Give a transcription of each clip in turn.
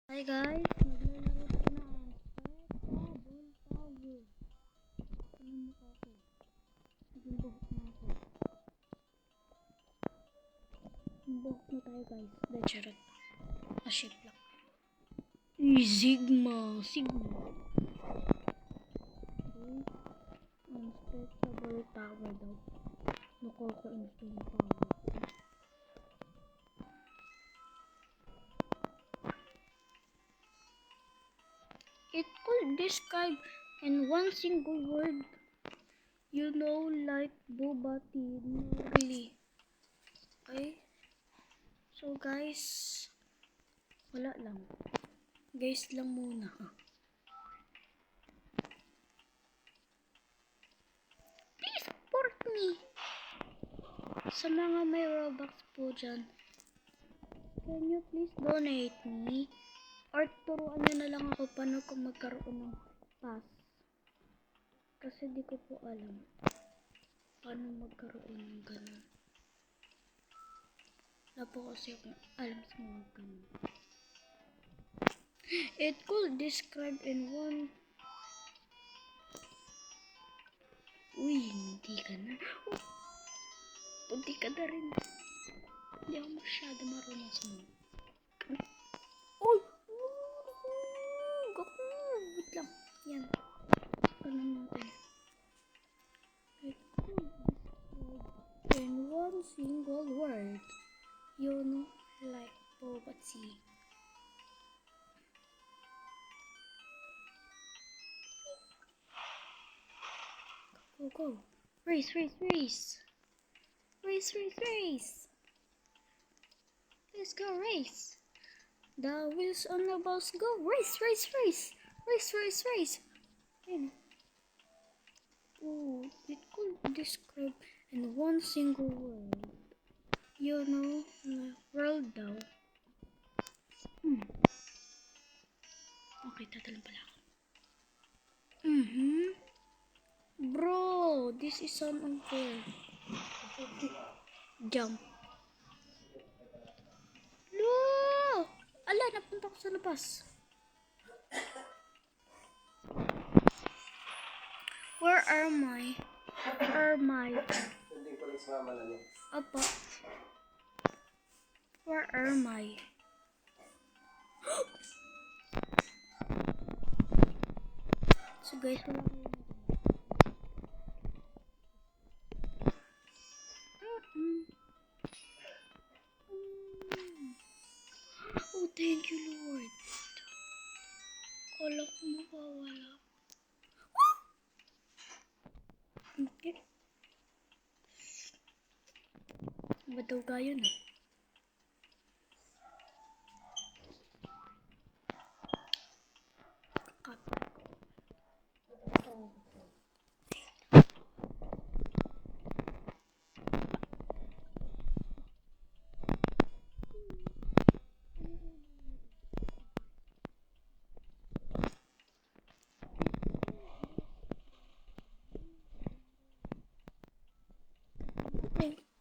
Hi guys, maglalaro tayo ng Unstoppable Tower. Ano mukha ko? Naging buhok na ako. Buhok na tayo guys. Dahil charot. Shape lang. Sigma. Okay. Unstoppable Tower daw. Nakaka-install power. It could describe in one single word. You know, like boba tea, really. Okay? So guys, wala lang. Guys lang muna. Please support me. Sa mga may Robux po dyan, can you please donate me? Or turuan nyo na lang ako paano kung magkaroon ng pass. Kasi di ko po alam paano magkaroon ng ganun. Wala po kasi akong alam sa mga ganun. It could describe in one... Uy, hindi ka na. Punti ka na rin. Hindi ako masyado marunong sa mga. Uy! Wait lang. Yan. Ganun natin. It could describe in one single word. You know, like boba tea. Go. Race. Let's go race. The wheels on the bus go. Race. Ayun. Oh, it could describe in one single word. You know, world daw. Okay, tatalon pala ako. Bro, this is so unfair. Jump. No! Ala, napunta ko sa labas. Where am I? Hindi ko lang sumama na niya. Apa. Where am I? So guys, wala ko Oh, thank you, Lord. Kala ko mawawala. Okay. Ba't daw tayo na?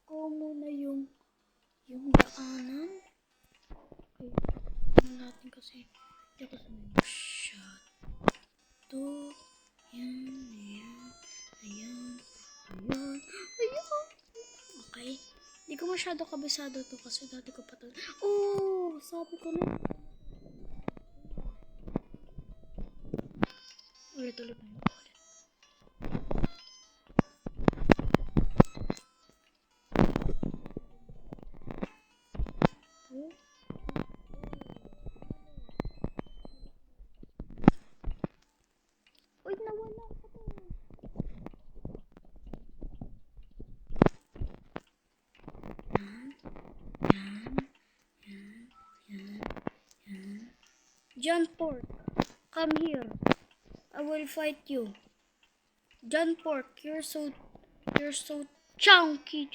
Ko muna yung daanan. Okay. Ano natin kasi hindi ako sumay masyado. Ayan. Okay. Hindi ko masyado kabisado to kasi dati ko pa to. Oh, sabi ko na. Ulit tayo. Uy, nawala ko to. Yan. John Pork, come here. I will fight you. John Pork, you're so chunky.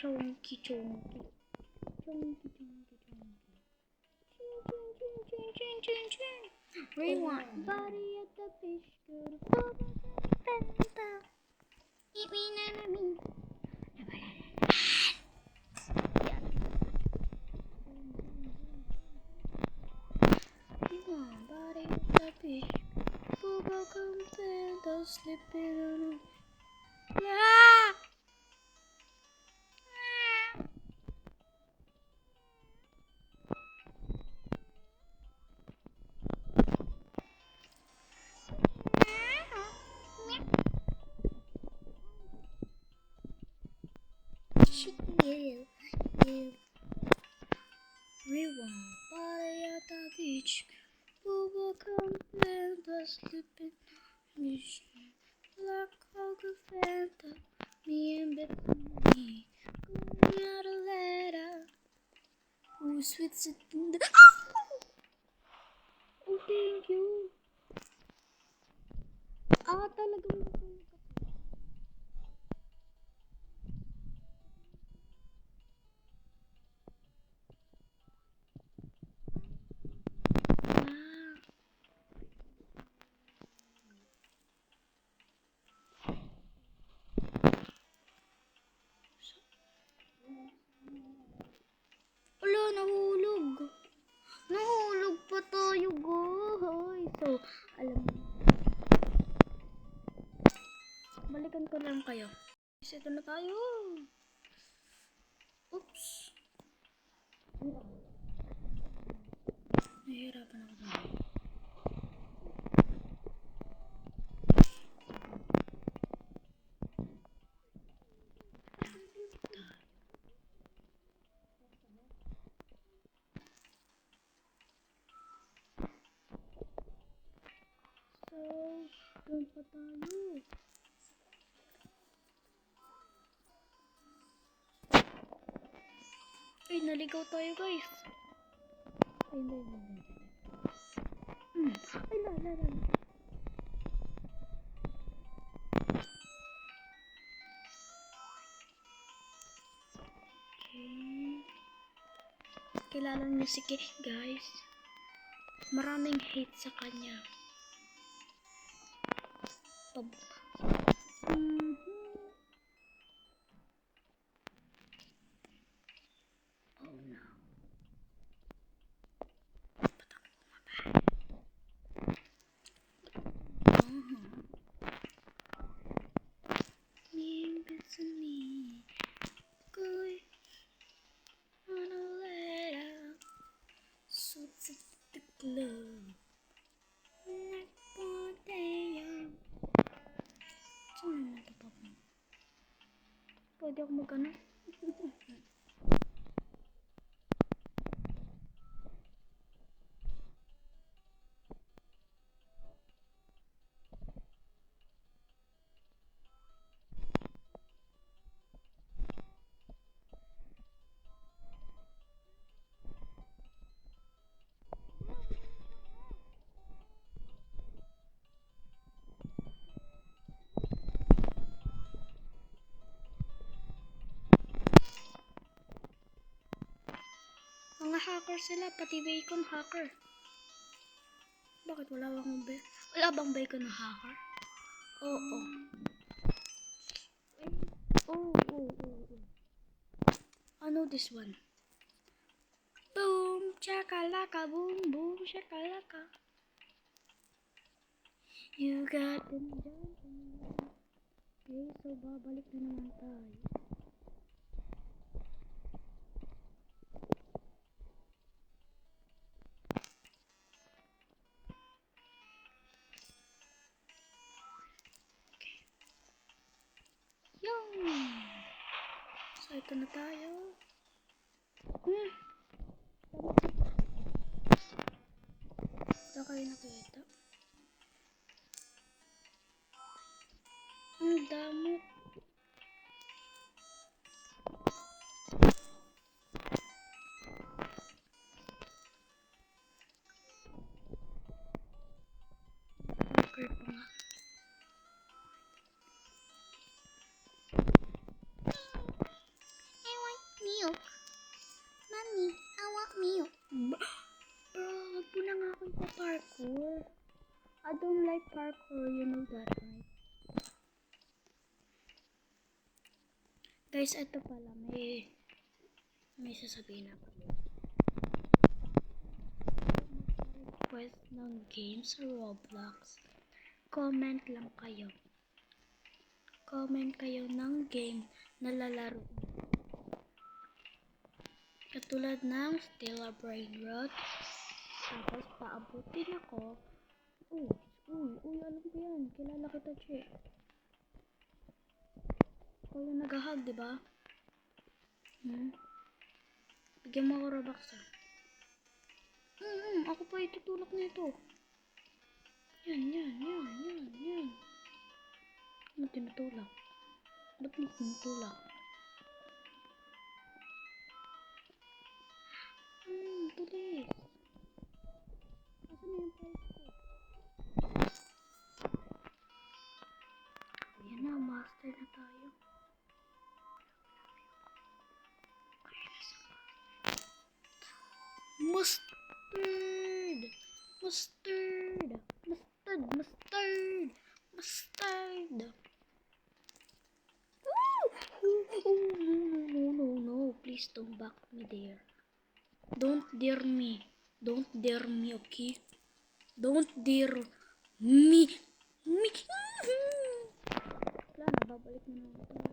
Rewind. Body at the fish good. Penta. Iwi na namin. sleeping on ah! You. We want party at the beach. Bubble Fanta sleeping beach. Black Coca Fanta. Me and Bethany. Going out a letter. Oh, sweet sitting. Oh, thank you. Ah, talagang matulog ako. Ah. Wala, nahulog. Nahulog pa tayo, guys. So, alam mo. Balikan ko lang kayo. Ito na tayo. Oops. Nahihirapan ako doon. So, doon pa tayo. Ay, naligaw tayo, guys. Ay, hindi. Ay, la. Okay. Kilala niyo si Kay, guys. Maraming hate sa kanya. Oh no. Ba't ako bumaba? Nimbits on me. Going on a letter. Suits at the club. Like one day. Saan naman ito pa po? Pwede ako mag-ano? Mga hacker sila, pati bacon hacker. Bakit wala bang bacon na hacker? Oo. Oh. I know this one. Boom, chakalaka, boom, boom, chakalaka. You got them jumping. Okay, so babalik na naman tayo. So, ito na tayo. Ito kayo nakita. Ang dami. Okay pa nga. I want milk. Mommy, I want milk. Bro, wag mo na nga akong pa-parkour. I don't like parkour, you know that, right? Guys, ito pala, may sasabihin ako. Request ng games sa Roblox. Comment lang kayo. Comment kayo ng game na lalaro. Katulad ng Stella Brain Rot. Tapos paabutin ako. Uy, alam ko yan. Kilala kita, Che. Ikaw yung nag-hug, diba? Bigyan mo ako Robux, ah. Ako pa itutulak nito. Yan. Ano tinutulak? Ba't mo tinutulak? Tulis. Asan na yung price ko? Ayan na, master na tayo. Mustard! No. Please don't back me there. Don't dare me. Okay? Don't dare me. Wala na, babalik na naman tayo.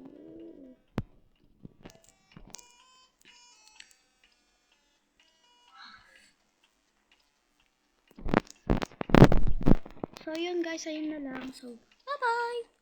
So, yun guys, ayun na lang. So, bye-bye!